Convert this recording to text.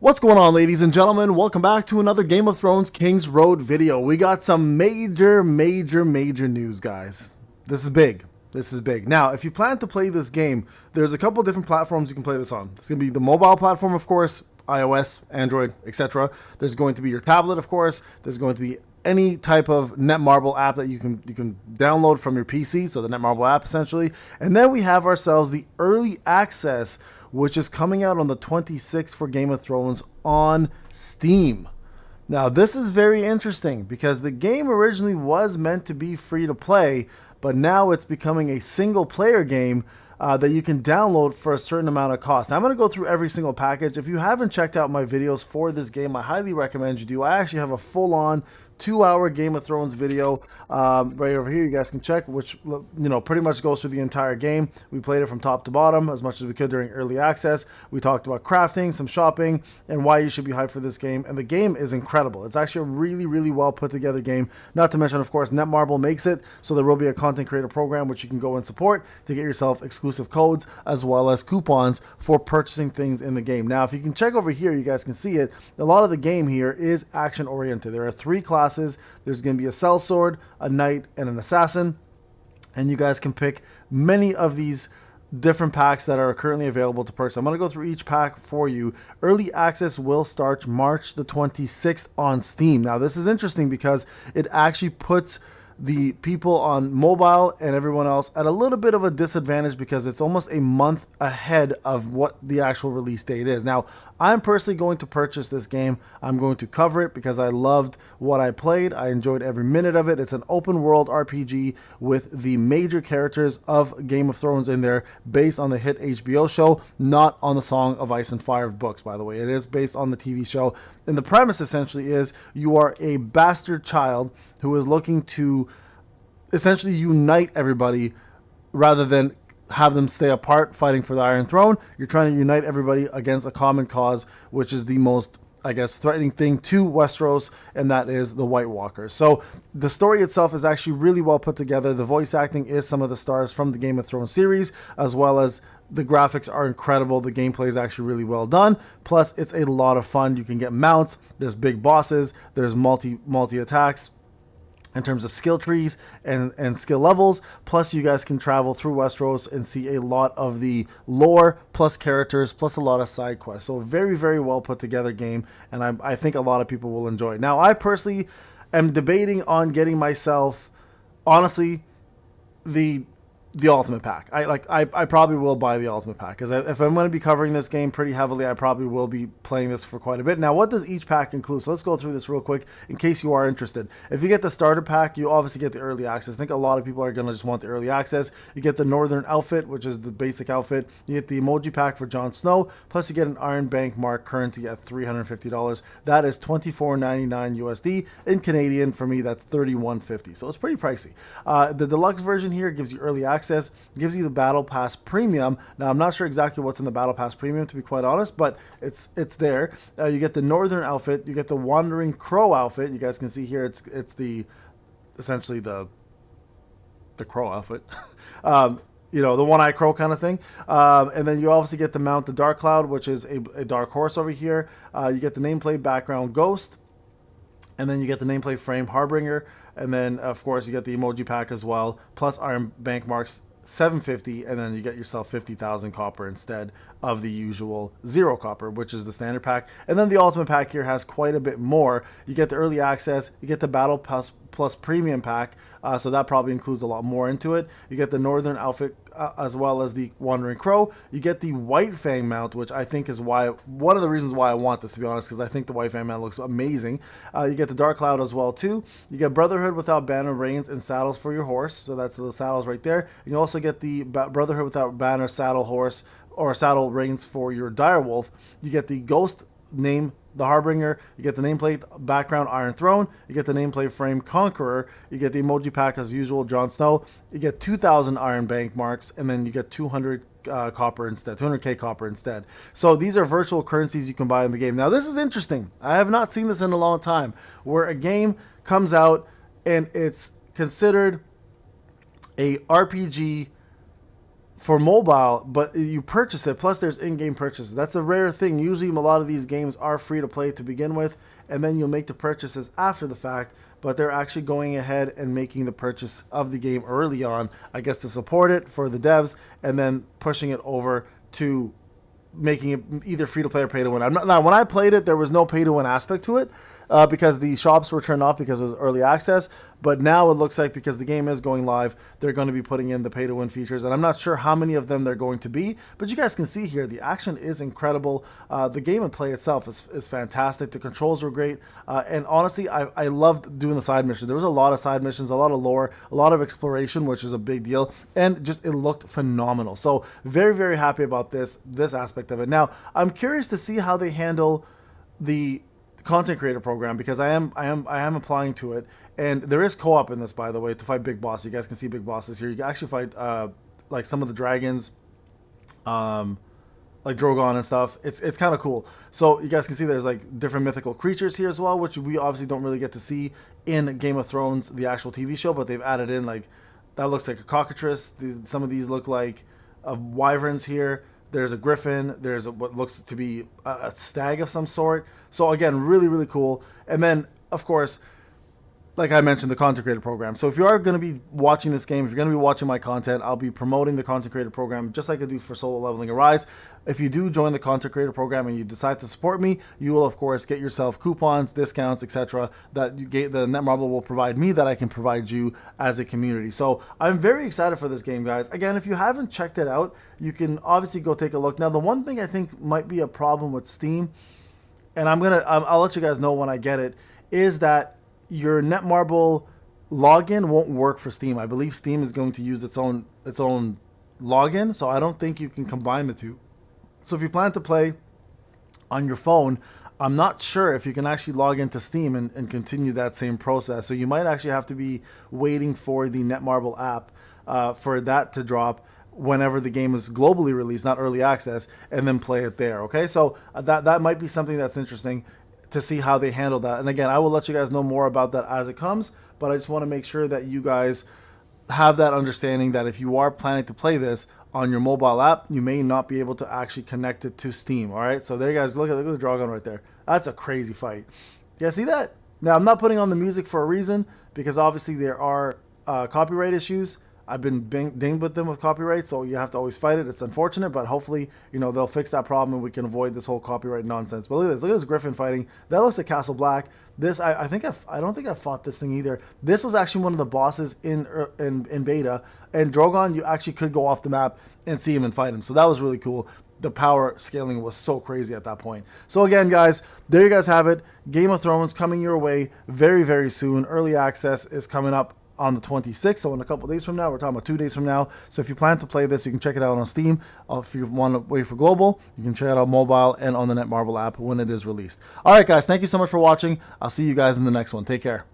What's going on, ladies and gentlemen? Welcome back to another Game of Thrones KingsRoad video. We got some major news, guys. This is big. This is big. Now, if you plan to play this game, there's a couple different platforms you can play this on. It's going to be the mobile platform, of course, iOS, Android, etc. There's going to be your tablet, of course. There's going to be any type of Netmarble app that you can download from your PC, so the Netmarble app essentially. And then we have ourselves the early access, which is coming out on the 26th for Game of Thrones on Steam. Now, this is very interesting because the game originally was meant to be free to play, but now it's becoming a single player game that you can download for a certain amount of cost. Now, I'm going to go through every single package. If you haven't checked out my videos for this game, I highly recommend you do. I actually have a full-on 2-hour Game of Thrones video right over here. You guys can check, which pretty much goes through the entire game. We played it from top to bottom as much as we could during early access. We talked about crafting, some shopping, and why you should be hyped for this game. And the game is incredible. It's actually a really well put together game. Not to mention, of course, Netmarble makes it, so there will be a content creator program which you can go and support to get yourself exclusive codes as well as coupons for purchasing things in the game. Now, if you can check over here, you guys can see it. A lot of the game here is action oriented. There are 3 classes. There's going to be a sellsword, a knight, and an assassin. And you guys can pick many of these different packs that are currently available to purchase. I'm going to go through each pack for you. Early access will start March the 26th on Steam. Now, this is interesting because it actually puts the people on mobile and everyone else at a little bit of a disadvantage because it's almost a month ahead of what the actual release date is. Now, I'm personally going to purchase this game. I'm going to cover it because I loved what I played. I enjoyed every minute of it. It's an open world RPG with the major characters of Game of Thrones in there based on the hit HBO show, not on the Song of Ice and Fire books, by the way. It is based on the TV show. And the premise essentially is you are a bastard child who is looking to essentially unite everybody rather than have them stay apart fighting for the Iron Throne. You're trying to unite everybody against a common cause, which is the most, I guess, threatening thing to Westeros, and that is the White Walkers. So the story itself is actually really well put together. The voice acting is some of the stars from the Game of Thrones series, as well as the graphics are incredible. The gameplay is actually really well done. Plus, it's a lot of fun. You can get mounts. There's big bosses. There's multi attacks in terms of skill trees and skill levels. Plus, you guys can travel through Westeros and see a lot of the lore, plus characters, plus a lot of side quests. So very well put together game, and I think a lot of people will enjoy it. Now, I personally am debating on getting myself, honestly, the ultimate pack. I probably will buy the ultimate pack because if I'm going to be covering this game pretty heavily, I probably will be playing this for quite a bit. Now, what does each pack include? So let's go through this real quick in case you are interested. If you get the starter pack, you obviously get the early access. I think a lot of people are going to just want the early access. You get the Northern outfit, which is the basic outfit. You get the emoji pack for Jon Snow, plus you get an Iron Bank Mark currency at $350. That is $24.99 USD. In Canadian, for me, that's $31.50. So it's pretty pricey. The deluxe version here gives you early access. Gives you the Battle Pass Premium. Now, I'm not sure exactly what's in the Battle Pass Premium, to be quite honest, but it's there. You get the Northern outfit. You get the Wandering Crow outfit. You guys can see here, it's the essentially the crow outfit. The one-eyed crow kind of thing. And then you obviously get to mount the Dark Cloud, which is a dark horse over here. You get the nameplate background Ghost. And then you get the nameplate frame Harbinger. And then, of course, you get the emoji pack as well, plus Iron Bank Marks $750, and then you get yourself 50,000 copper instead of the usual 0 copper, which is the standard pack. And then the ultimate pack here has quite a bit more. You get the early access, you get the Battle Pass Plus Premium pack, so that probably includes a lot more into it. You get the Northern outfit as well as the Wandering Crow. You get the White Fang mount, which I think is one of the reasons why I want this, to be honest, because I think the White Fang mount looks amazing. You get the Dark Cloud as well too. You get Brotherhood without banner, reins, and saddles for your horse. So that's the saddles right there. You also get the Brotherhood without banner, saddle, horse, or saddle reins for your direwolf. You get the Ghost name, the Harbinger. You get the nameplate background Iron Throne. You get the nameplate frame Conqueror. You get the emoji pack as usual Jon Snow. You get 2,000 Iron Bank Marks, and then you get 200 copper instead, 200k copper instead. So these are virtual currencies you can buy in the game. Now, this is interesting. I have not seen this in a long time, where a game comes out and it's considered a RPG for mobile, but you purchase it. Plus, there's in-game purchases. That's a rare thing. Usually, a lot of these games are free to play to begin with, and then you'll make the purchases after the fact. But they're actually going ahead and making the purchase of the game early on, I guess, to support it for the devs, and then pushing it over to making it either free to play or pay to win. Now, when I played it, there was no pay to win aspect to it because the shops were turned off because it was early access. But now it looks like because the game is going live, they're going to be putting in the pay to win features. And I'm not sure how many of them they're going to be, but you guys can see here the action is incredible. The game and play itself is fantastic. The controls were great. And honestly, I loved doing the side missions. There was a lot of side missions, a lot of lore, a lot of exploration, which is a big deal. And just it looked phenomenal. So very, very happy about this aspect of it. Now, I'm curious to see how they handle the content creator program because I am applying to it, and there is co-op in this, by the way, to fight big bosses. You guys can see big bosses here. You can actually fight like some of the dragons, like Drogon and stuff. It's kind of cool. So you guys can see there's like different mythical creatures here as well, which we obviously don't really get to see in Game of Thrones, the actual TV show, but they've added in like that looks like a cockatrice. Some of these look like wyverns here. There's a griffin. There's what looks to be a stag of some sort. So again, really, really cool. And then, of course, like I mentioned, the content creator program. So if you are going to be watching this game, if you're going to be watching my content, I'll be promoting the content creator program just like I do for Solo Leveling Arise. If you do join the content creator program and you decide to support me, you will, of course, get yourself coupons, discounts, etc. that the Netmarble will provide me that I can provide you as a community. So I'm very excited for this game, guys. Again, if you haven't checked it out, you can obviously go take a look. Now, the one thing I think might be a problem with Steam, and I'll let you guys know when I get it, is that your Netmarble login won't work for Steam. I believe Steam is going to use its own login, so I don't think you can combine the two. So if you plan to play on your phone, I'm not sure if you can actually log into Steam and continue that same process. So you might actually have to be waiting for the Netmarble app for that to drop whenever the game is globally released, not early access, and then play it there. Okay, so that might be something that's interesting to see how they handle that. And again, I will let you guys know more about that as it comes, but I just want to make sure that you guys have that understanding that if you are planning to play this on your mobile app, you may not be able to actually connect it to Steam. All right, so there you guys, look at the Dragon right there. That's a crazy fight. You guys see that? Now, I'm not putting on the music for a reason, because obviously there are copyright issues. I've been dinged with them with copyright, so you have to always fight it. It's unfortunate, but hopefully, they'll fix that problem and we can avoid this whole copyright nonsense. But look at this. Look at this Griffin fighting. That looks like Castle Black. This, I don't think I fought this thing either. This was actually one of the bosses in beta, and Drogon, you actually could go off the map and see him and fight him. So that was really cool. The power scaling was so crazy at that point. So again, guys, there you guys have it. Game of Thrones coming your way very, very soon. Early access is coming up on the 26th, so in a couple days from now. We're talking about 2 days from now. So if you plan to play this, you can check it out on Steam. If you want to wait for global, you can check it out mobile and on the Netmarble app when it is released. All right, guys, thank you so much for watching. I'll see you guys in the next one. Take care.